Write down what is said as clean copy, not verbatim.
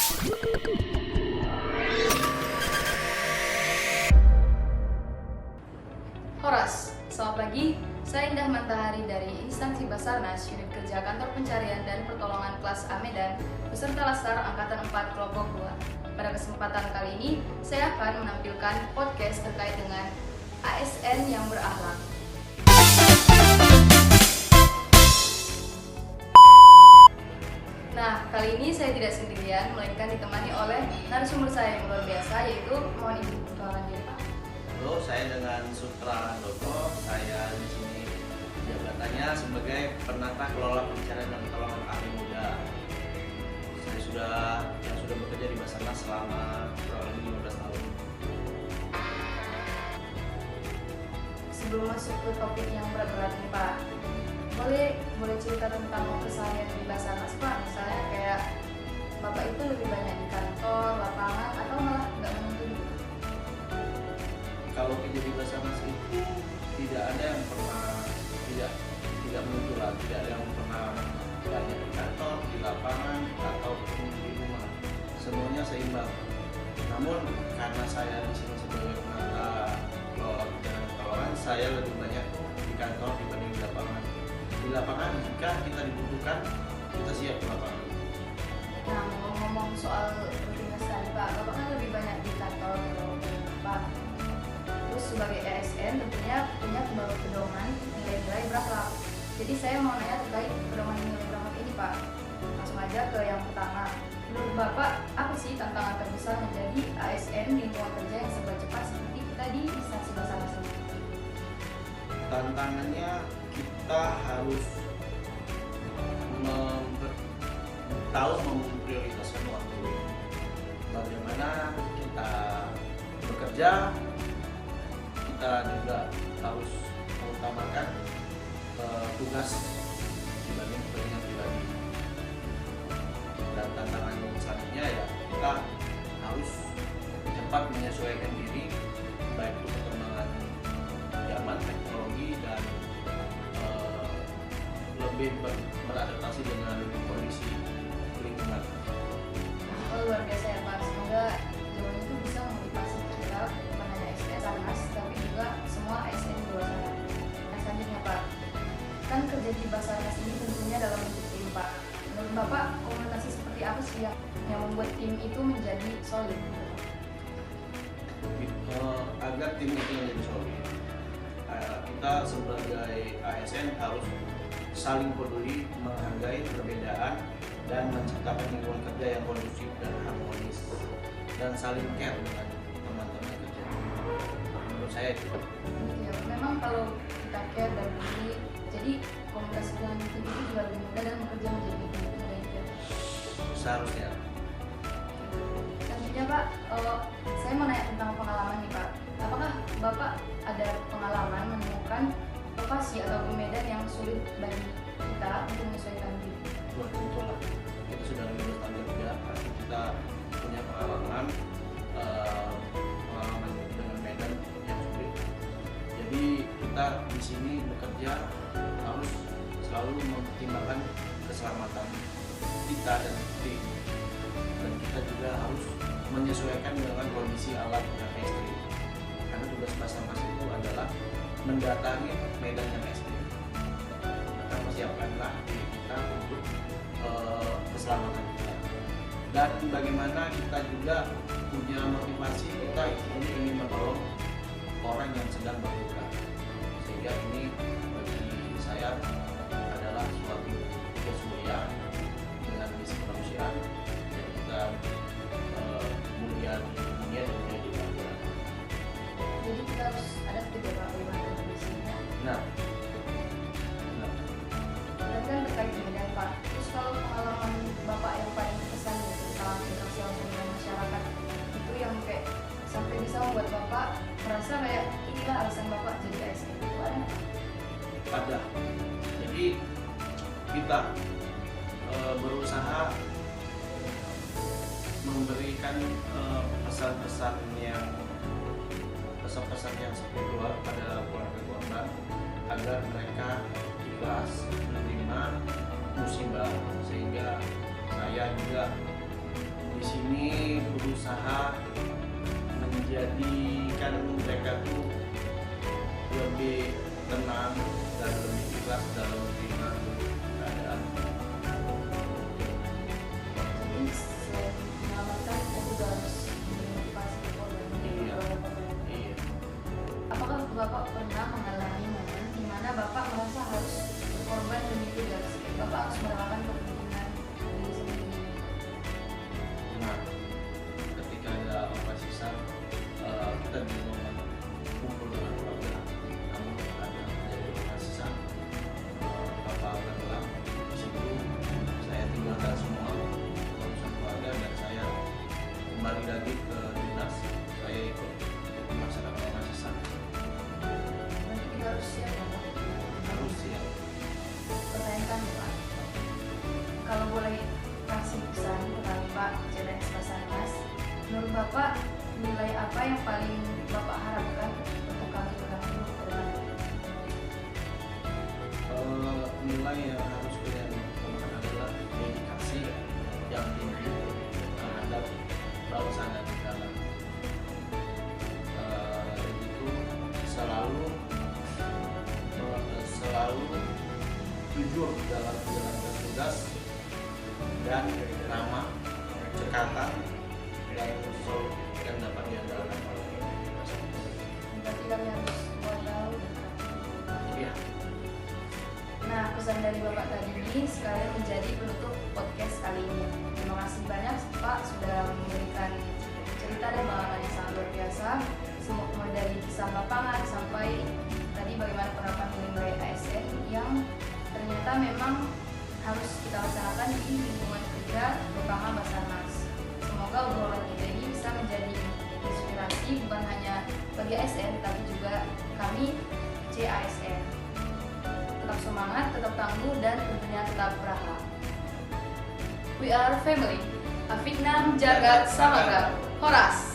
Horas, selamat pagi. Saya Indah Matahari dari Instansi Basarnas, Unit Kerja Kantor Pencarian dan Pertolongan Kelas A Medan, beserta Laskar Angkatan 4 Kelompok 2. Pada kesempatan kali ini, saya akan menampilkan podcast terkait dengan ASN yang berakhlak. Nah, kali ini saya tidak sendirian, melainkan ditemani oleh narasumber saya yang luar biasa, yaitu mohon izin perkenalan diri, Pak. Halo, saya dengan Sutra Doko. Saya di sini jabatannya sebagai penata kelola pencarian dan pertolongan ahli muda. Saya sudah bekerja di Basarnas selama kurang lebih 15 tahun. Sebelum masuk ke topik yang berat-berat nih, Pak, boleh cerita tentang keseharian di Basarnas, Pak? Misalnya kayak Bapak itu lebih banyak di kantor, lapangan, atau malah nggak menentu gitu? Kalau kerja di Basarnas itu tidak ada yang pernah tidak menentu lah, tidak ada yang pernah banyak di kantor, di lapangan, ataupun di rumah. Semuanya seimbang. Namun karena saya di sini sebagai penata kelola pencarian dan pertolongan, saya lebih banyak di kantor dibanding di lapangan. Di lapangan jika kita dibutuhkan, kita siap ke lapangan. Nah, ngomong soal rutinitas tadi, Pak, Bapak kan lebih banyak di kantor atau Pak. Terus sebagai ASN tentunya punya pedoman nilai-nilai berakhlak. Jadi saya mau nanya terkait pedoman nilai berakhlak ini, Pak. Langsung aja ke yang pertama. Menurut Bapak, apa sih tantangan terbesar menjadi ASN di lingkungan kerja yang serba cepat seperti kita di instansi Basarnas ini? Tantangannya kita harus tahu memprioritaskan waktu. Bagaimana kita bekerja, kita juga harus mengutamakan tugas dibanding kepentingan pribadi. Dan tantangan selanjutnya ya kita harus cepat menyesuaikan diri baik itu perkembangan zaman teknologi dan lebih beradaptasi dengan kondisi lingkungan. Oh, luar biasa ya, Pak. Semoga jawaban itu bisa memotivasi kita, bukan hanya ASN Basarnas, tapi juga semua ASN di luar sana. Nah, selanjutnya, Pak, kan kerja di Basarnas ini tentunya dalam bentuk tim, Pak. Menurut Bapak, komunikasi seperti apa sih yang membuat tim itu menjadi solid? Agar tim itu menjadi solid, kita sebagai ASN harus saling peduli, menghargai perbedaan, dan menciptakan lingkungan kerja yang kondusif dan harmonis, dan saling care dengan teman-teman kerja. Menurut saya itu. Ya, memang kalau kita care dan peduli, jadi komunikasi dengan tim itu juga lebih mudah dan bekerja menjadi lebih mudah juga. Seharusnya. Selanjutnya, Pak, saya mau nanya tentang pengalaman nih, Pak. Apakah Bapak ada pengalaman menemukan lokasi atau medan yang sulit bagi kita untuk menyesuaikan diri? Wah, itulah. Kita sudah lebih bertanggung jawab, pasti kita punya pengalaman dengan medan yang sulit. Jadi kita di sini bekerja harus selalu mempertimbangkan keselamatan kita dan tim, dan kita juga harus menyesuaikan dengan kondisi alat yang ekstrim. Karena tugas Basarnas itu adalah mendatangi medan yang ekstrim. Maka persiapkanlah diri kita untuk keselamatan kita. Dan bagaimana kita juga punya motivasi, kita ingin menolong orang yang sedang berduka. Sehingga ini bagi saya adalah suatu tugas mulia dengan misi kemanusiaan, dan kita mulia di dunia dan mulia di akhirat. Jadi kita harus ada tiga bagaimana kondisinya. Nah, Dan kan terkait dengan Pak. Terus kalau pengalaman Bapak yang paling berkesan ya tentang interaksi langsung dengan masyarakat itu yang kayak sampai bisa membuat Bapak merasa kayak inilah alasan Bapak jadi ASN itu ada nggak? ada. Jadi kita berusaha memberikan pesan-pesan yang spiritual pada keluarga korban agar mereka ikhlas menerima musibah, sehingga saya juga di sini berusaha menjadikan mereka tuh lebih tenang dan lebih ikhlas dalam menerima keadaan. Jadi selain menyelamatkan kita juga harus memotivasi korban. Iya. Iya. Apakah Bapak pernah mengalami momen di mana Bapak merasa harus berkorban demi tugas? Bapak harus merelakan kepentingan diri sendiri. Nah, ketika ada operasi sar, kita di momen kumpul dengan keluarga. Namun ada dari operasi sar, Bapak akan pulang. Di situ saya tinggalkan semua urusan keluarga dan saya kembali lagi ke dinas. Saya ikut melaksanakan operasi sar. Berarti kita harus siap ya, Pak? Harus siap. Pertanyaan Pak, kalau boleh kasih pesan kepada Pak CDS Basarnas, menurut Bapak nilai apa yang paling Bapak harapkan untuk kami berlaku ke depan? Nilai yang harus kalian temukan adalah dedikasi yang tinggi terhadap bangsa dan negara. Dan itu selalu jujur dalam menjalankan tugas dan ramah, cekatan dan usul yang dapat diandalkan oleh masyarakat. Berarti kami harus modal. Iya. Nah, pesan dari Bapak tadi ini sekalian menjadi penutup podcast kali ini. Terima kasih banyak Pak sudah memberikan cerita dan pengalaman yang sangat luar biasa. Semua dari kisah lapangan sampai tadi bagaimana penerapan nilai ASN yang ternyata memang harus kita laksanakan di lingkungan kerja terutama Basarnas. Semoga obrolan kita ini bisa menjadi inspirasi bukan hanya bagi ASN tapi juga kami CASN. Tetap semangat, tetap tangguh, dan tentunya tetap berharap. We are family. Afikna Jagat Samaga. Horas.